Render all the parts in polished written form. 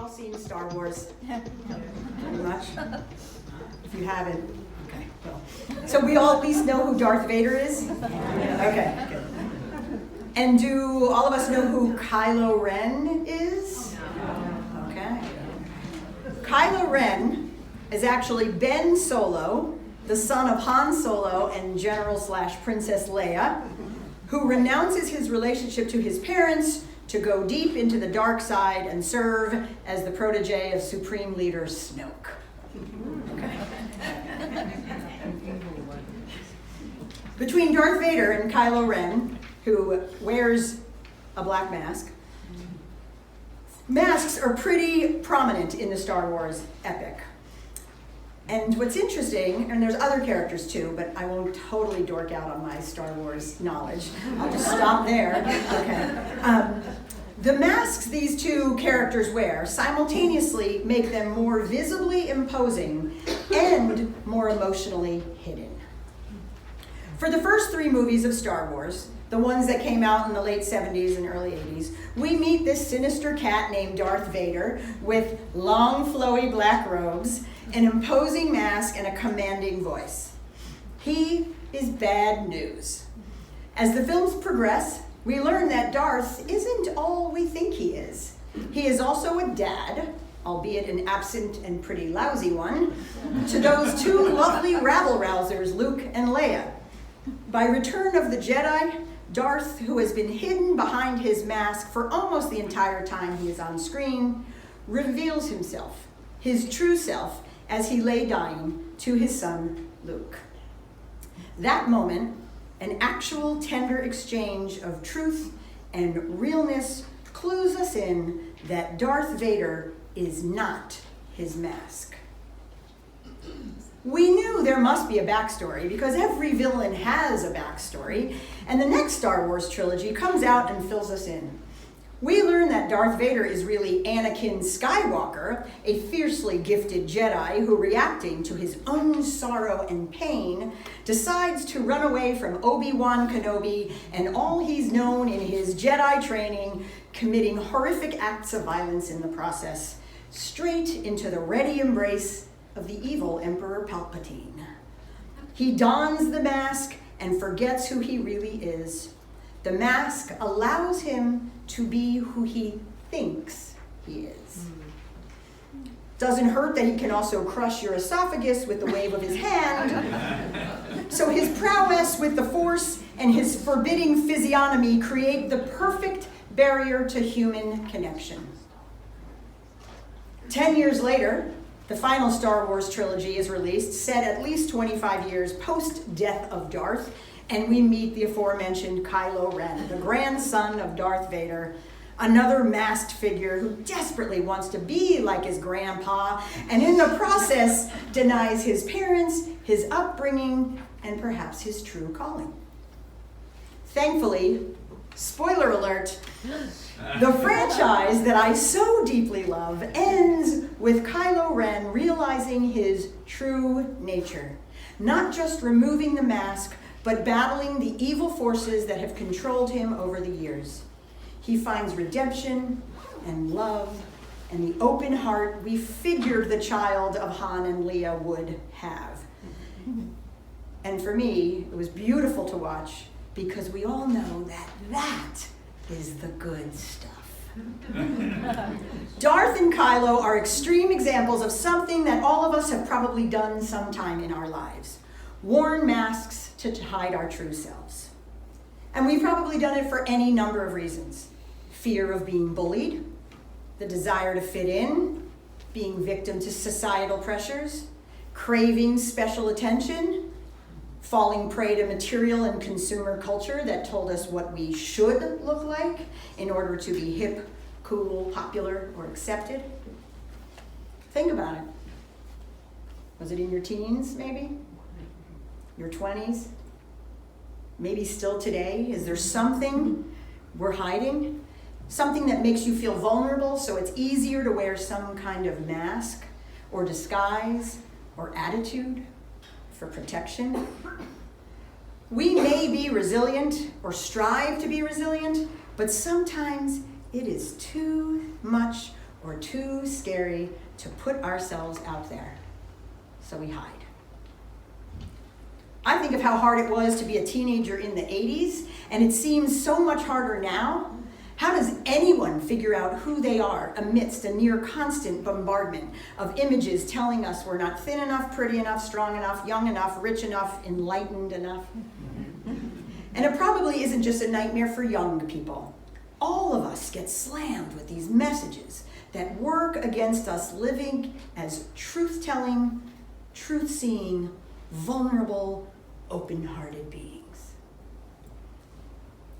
all seen Star Wars? Pretty much. If you haven't, okay, well. So we all at least know who Darth Vader is? Okay, good. And do all of us know who Kylo Ren is? Okay. Kylo Ren is actually Ben Solo, the son of Han Solo and General/Princess Leia, who renounces his relationship to his parents to go deep into the dark side and serve as the protege of Supreme Leader Snoke. Okay. Between Darth Vader and Kylo Ren, who wears a black mask, masks are pretty prominent in the Star Wars epic. And what's interesting, and there's other characters too, but I won't totally dork out on my Star Wars knowledge. I'll just stop there. Okay. The masks these two characters wear simultaneously make them more visibly imposing and more emotionally hidden. For the first 3 movies of Star Wars, the ones that came out in the late 70s and early 80s, we meet this sinister cat named Darth Vader with long, flowy black robes, an imposing mask, and a commanding voice. He is bad news. As the films progress, we learn that Darth isn't all we think he is. He is also a dad, albeit an absent and pretty lousy one, to those 2 lovely rabble-rousers, Luke and Leia. By Return of the Jedi, Darth, who has been hidden behind his mask for almost the entire time he is on screen, reveals himself, his true self, as he lay dying to his son, Luke. That moment, an actual tender exchange of truth and realness, clues us in that Darth Vader is not his mask. We knew there must be a backstory because every villain has a backstory, and the next Star Wars trilogy comes out and fills us in. We learn that Darth Vader is really Anakin Skywalker, a fiercely gifted Jedi who, reacting to his own sorrow and pain, decides to run away from Obi-Wan Kenobi and all he's known in his Jedi training, committing horrific acts of violence in the process, straight into the ready embrace of the evil Emperor Palpatine. He dons the mask and forgets who he really is. The mask allows him to be who he thinks he is. Doesn't hurt that he can also crush your esophagus with the wave of his hand. So his prowess with the Force and his forbidding physiognomy create the perfect barrier to human connection. 10 years later, the final Star Wars trilogy is released, set at least 25 years post-death of Darth, and we meet the aforementioned Kylo Ren, the grandson of Darth Vader, another masked figure who desperately wants to be like his grandpa, and in the process denies his parents, his upbringing, and perhaps his true calling. Thankfully, spoiler alert, the franchise that I so deeply love ends with Kylo Ren realizing his true nature, not just removing the mask, but battling the evil forces that have controlled him over the years. He finds redemption and love and the open heart we figured the child of Han and Leia would have. And for me, it was beautiful to watch because we all know that that is the good stuff. Darth and Kylo are extreme examples of something that all of us have probably done sometime in our lives. Worn masks to hide our true selves. And we've probably done it for any number of reasons. Fear of being bullied, the desire to fit in, being victim to societal pressures, craving special attention, falling prey to material and consumer culture that told us what we should look like in order to be hip, cool, popular, or accepted. Think about it. Was it in your teens, maybe? Your 20s? Maybe still today? Is there something we're hiding? Something that makes you feel vulnerable so it's easier to wear some kind of mask or disguise or attitude for protection? We may be resilient or strive to be resilient, but sometimes it is too much or too scary to put ourselves out there. So we hide. I think of how hard it was to be a teenager in the 80s, and it seems so much harder now. How does anyone figure out who they are amidst a near constant bombardment of images telling us we're not thin enough, pretty enough, strong enough, young enough, rich enough, enlightened enough? And it probably isn't just a nightmare for young people. All of us get slammed with these messages that work against us living as truth-telling, truth-seeing, vulnerable, open-hearted beings.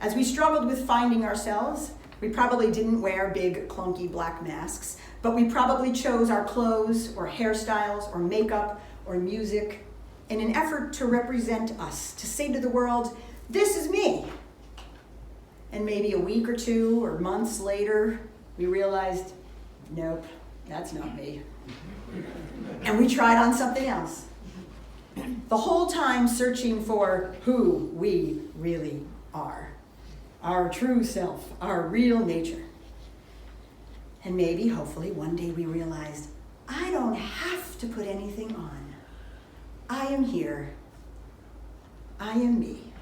As we struggled with finding ourselves, we probably didn't wear big, clunky black masks, but we probably chose our clothes or hairstyles or makeup or music in an effort to represent us, to say to the world, this is me. And maybe a week or two or months later, we realized, nope, that's not me. And we tried on something else. The whole time searching for who we really are. Our true self, our real nature. And maybe, hopefully, one day we realized, I don't have to put anything on. I am here. I am me.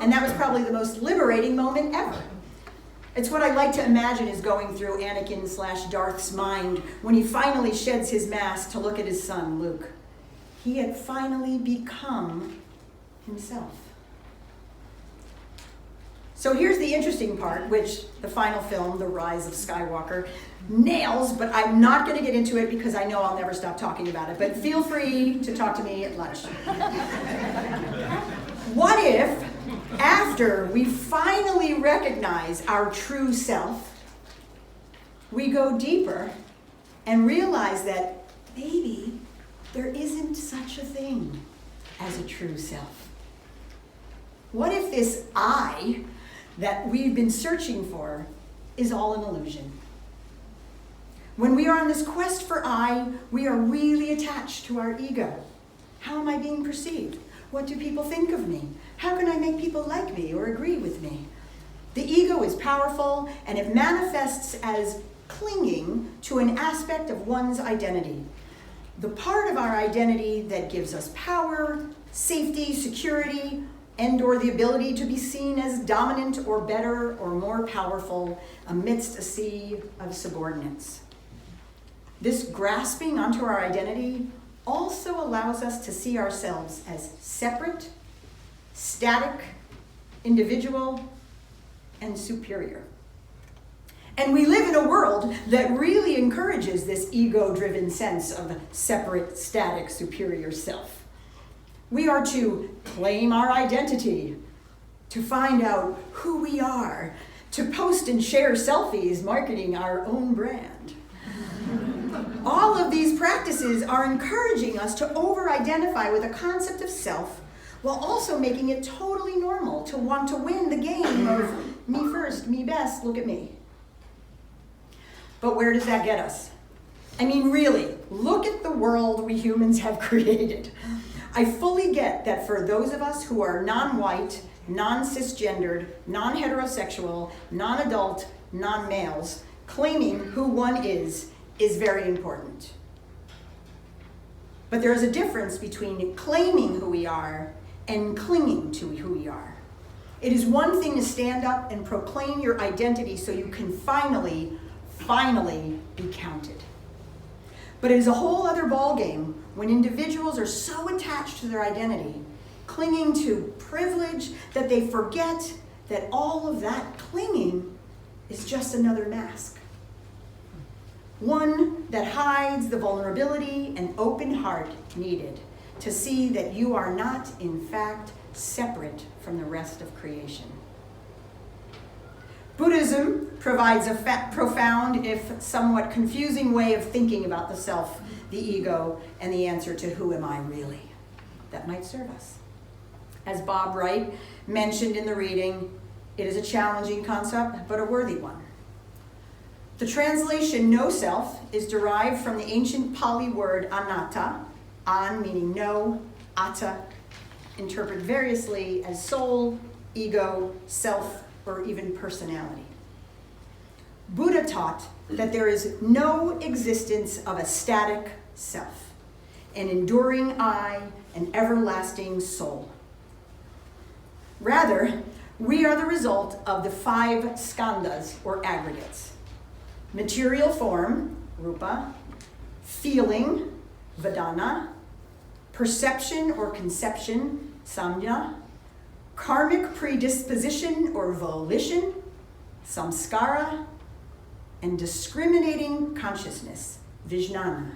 And that was probably the most liberating moment ever. It's what I like to imagine is going through Anakin/Darth's mind when he finally sheds his mask to look at his son, Luke. He had finally become himself. So here's the interesting part, which the final film, The Rise of Skywalker, nails, but I'm not going to get into it because I know I'll never stop talking about it. But feel free to talk to me at lunch. What if, after we finally recognize our true self, we go deeper and realize that maybe there isn't such a thing as a true self? What if this I that we've been searching for is all an illusion? When we are on this quest for I, we are really attached to our ego. How am I being perceived? What do people think of me? How can I make people like me or agree with me? The ego is powerful, and it manifests as clinging to an aspect of one's identity. The part of our identity that gives us power, safety, security, and or the ability to be seen as dominant or better or more powerful amidst a sea of subordinates. This grasping onto our identity also allows us to see ourselves as separate, static, individual, and superior. And we live in a world that really encourages this ego-driven sense of separate, static, superior self. We are to claim our identity, to find out who we are, to post and share selfies marketing our own brand. All of these practices are encouraging us to over-identify with a concept of self while also making it totally normal to want to win the game of me first, me best, look at me. But where does that get us? I mean, really, look at the world we humans have created. I fully get that for those of us who are non-white, non-cisgendered, non-heterosexual, non-adult, non-males, claiming who one is very important. But there is a difference between claiming who we are and clinging to who we are. It is one thing to stand up and proclaim your identity so you can finally be counted. But it is a whole other ballgame when individuals are so attached to their identity, clinging to privilege, that they forget that all of that clinging is just another mask. One that hides the vulnerability and open heart needed to see that you are not, in fact, separate from the rest of creation. Buddhism provides a profound, if somewhat confusing, way of thinking about the self, the ego, and the answer to who am I really? That might serve us. As Bob Wright mentioned in the reading, it is a challenging concept, but a worthy one. The translation no self is derived from the ancient Pali word anatta, an meaning no, atta, interpreted variously as soul, ego, self, or even personality. Buddha taught that there is no existence of a static self, an enduring I, an everlasting soul. Rather, we are the result of the 5 skandhas, or aggregates. Material form, rupa, feeling, vedana, perception or conception, samjna, karmic predisposition or volition, samskara, and discriminating consciousness, vijnana.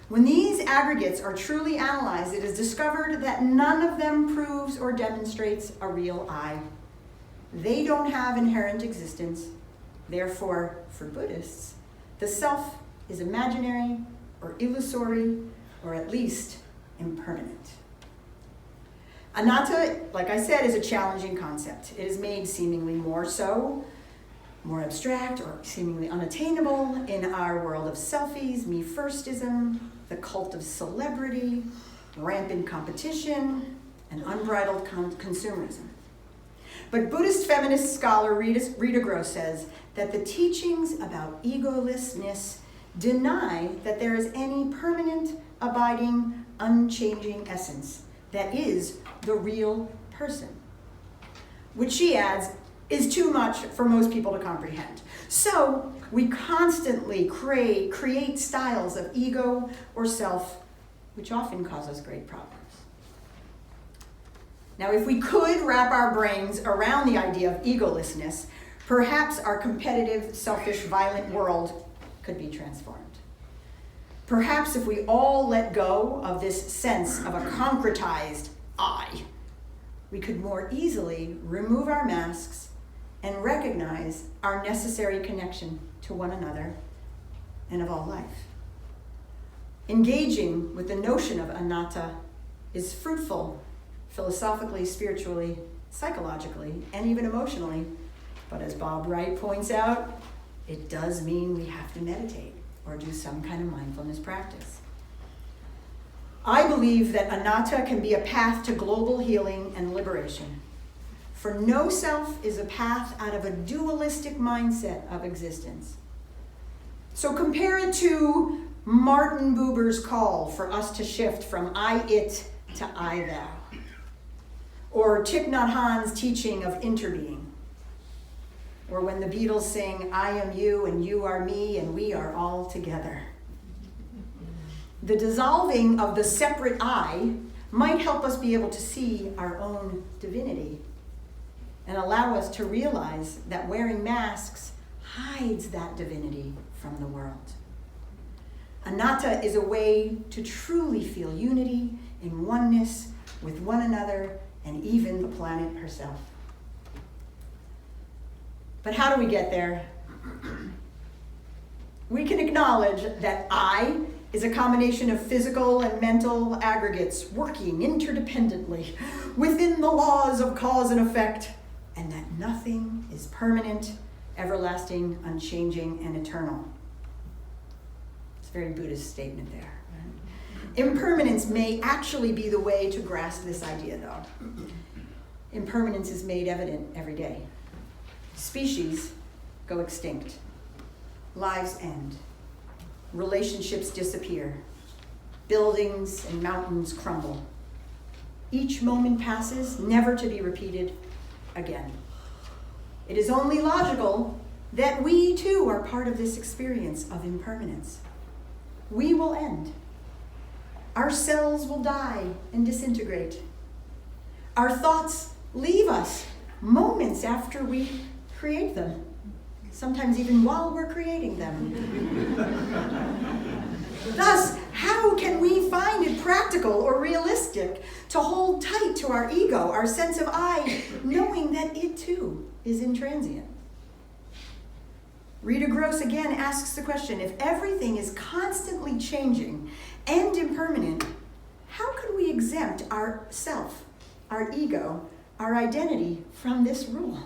When these aggregates are truly analyzed, it is discovered that none of them proves or demonstrates a real I. They don't have inherent existence. Therefore, for Buddhists, the self is imaginary or illusory, or at least impermanent. Anatta, like I said, is a challenging concept. It is made seemingly more so, more abstract, or seemingly unattainable in our world of selfies, me-firstism, the cult of celebrity, rampant competition, and unbridled consumerism. But Buddhist feminist scholar Rita Gross says that the teachings about egolessness deny that there is any permanent, abiding, unchanging essence that is the real person, which she adds is too much for most people to comprehend. So we constantly create styles of ego or self, which often cause us great problems. Now, if we could wrap our brains around the idea of egolessness, perhaps our competitive, selfish, violent world could be transformed. Perhaps if we all let go of this sense of a concretized I, we could more easily remove our masks and recognize our necessary connection to one another and of all life. Engaging with the notion of anatta is fruitful philosophically, spiritually, psychologically, and even emotionally. But as Bob Wright points out, it does mean we have to meditate or do some kind of mindfulness practice. I believe that anatta can be a path to global healing and liberation. For no self is a path out of a dualistic mindset of existence. So compare it to Martin Buber's call for us to shift from I-it to I-thou, or Thich Nhat Hanh's teaching of interbeing, or when the Beatles sing, I am you and you are me and we are all together. The dissolving of the separate I might help us be able to see our own divinity and allow us to realize that wearing masks hides that divinity from the world. Anatta is a way to truly feel unity and oneness with one another and even the planet herself. But how do we get there? We can acknowledge that I is a combination of physical and mental aggregates working interdependently within the laws of cause and effect, and that nothing is permanent, everlasting, unchanging, and eternal. It's a very Buddhist statement there. Impermanence may actually be the way to grasp this idea, though. Impermanence is made evident every day. Species go extinct. Lives end. Relationships disappear. Buildings and mountains crumble. Each moment passes, never to be repeated again. It is only logical that we too are part of this experience of impermanence. We will end. Our cells will die and disintegrate. Our thoughts leave us moments after we create them, sometimes even while we're creating them. Thus, how can we find it practical or realistic to hold tight to our ego, our sense of I, knowing that it too is intransient? Rita Gross again asks the question, if everything is constantly changing and impermanent, how can we exempt our self, our ego, our identity from this rule?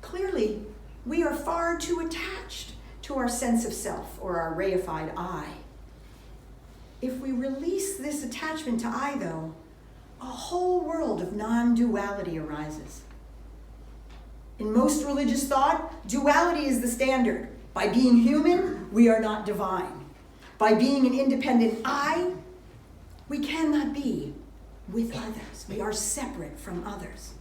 Clearly, we are far too attached to our sense of self or our reified I. If we release this attachment to I, though, a whole world of non-duality arises. In most religious thought, duality is the standard. By being human, we are not divine. By being an independent I, we cannot be with others. We are separate from others.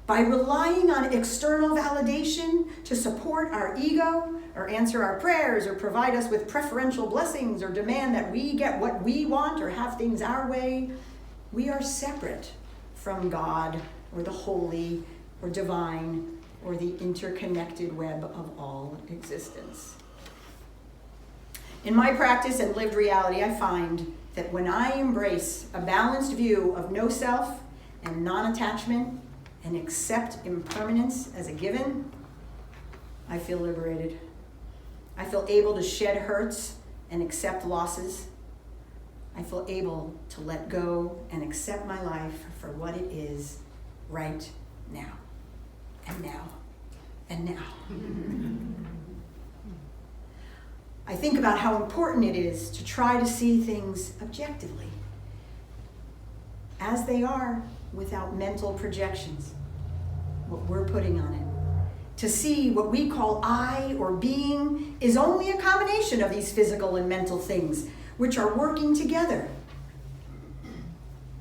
By relying on external validation to support our ego, or answer our prayers, or provide us with preferential blessings, or demand that we get what we want, or have things our way, we are separate from God, or the holy, or divine, or the interconnected web of all existence. In my practice and lived reality, I find that when I embrace a balanced view of no self and non-attachment and accept impermanence as a given, I feel liberated. I feel able to shed hurts and accept losses. I feel able to let go and accept my life for what it is right now, and now, and now. I think about how important it is to try to see things objectively, as they are, without mental projections, what we're putting on it. To see what we call I or being is only a combination of these physical and mental things, which are working together.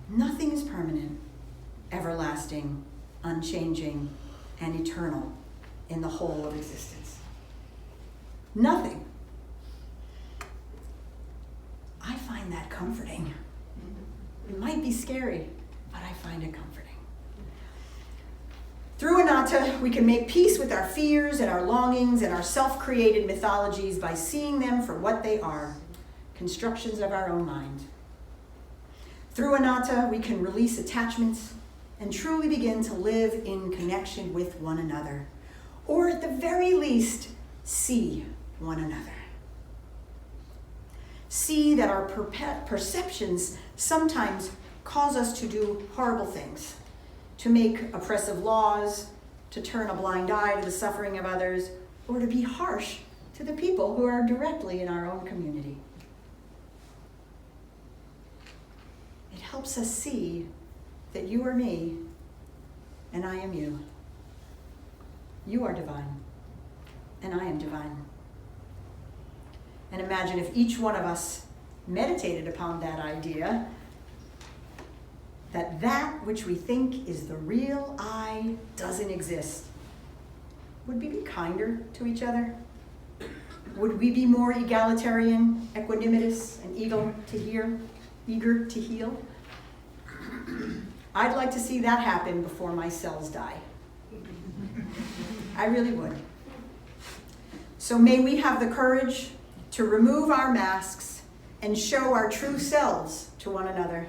Nothing is permanent, everlasting, unchanging, and eternal in the whole of existence. Nothing. I find that comforting. It might be scary, but I find it comforting. Through anatta, we can make peace with our fears and our longings and our self-created mythologies by seeing them for what they are, constructions of our own mind. Through anatta, we can release attachments and truly begin to live in connection with one another, or at the very least, see one another. See that our perceptions sometimes cause us to do horrible things, to make oppressive laws, to turn a blind eye to the suffering of others, or to be harsh to the people who are directly in our own community. It helps us see that you are me and I am you. You are divine and I am divine. And imagine if each one of us meditated upon that idea, that which we think is the real I doesn't exist. Would we be kinder to each other? Would we be more egalitarian, equanimous, and eager to heal? I'd like to see that happen before my cells die. I really would. So may we have the courage to remove our masks and show our true selves to one another.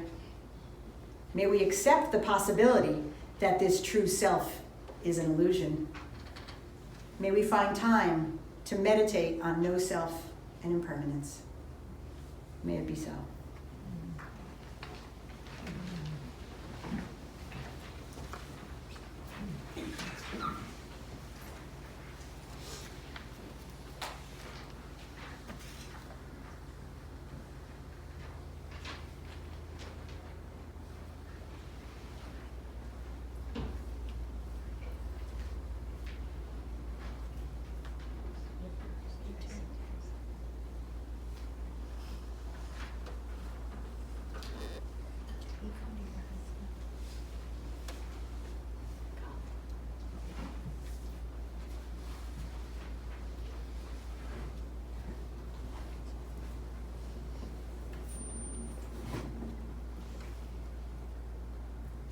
May we accept the possibility that this true self is an illusion. May we find time to meditate on no self and impermanence. May it be so.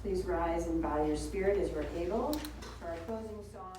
Please rise and bow your spirit as you're able for our closing song.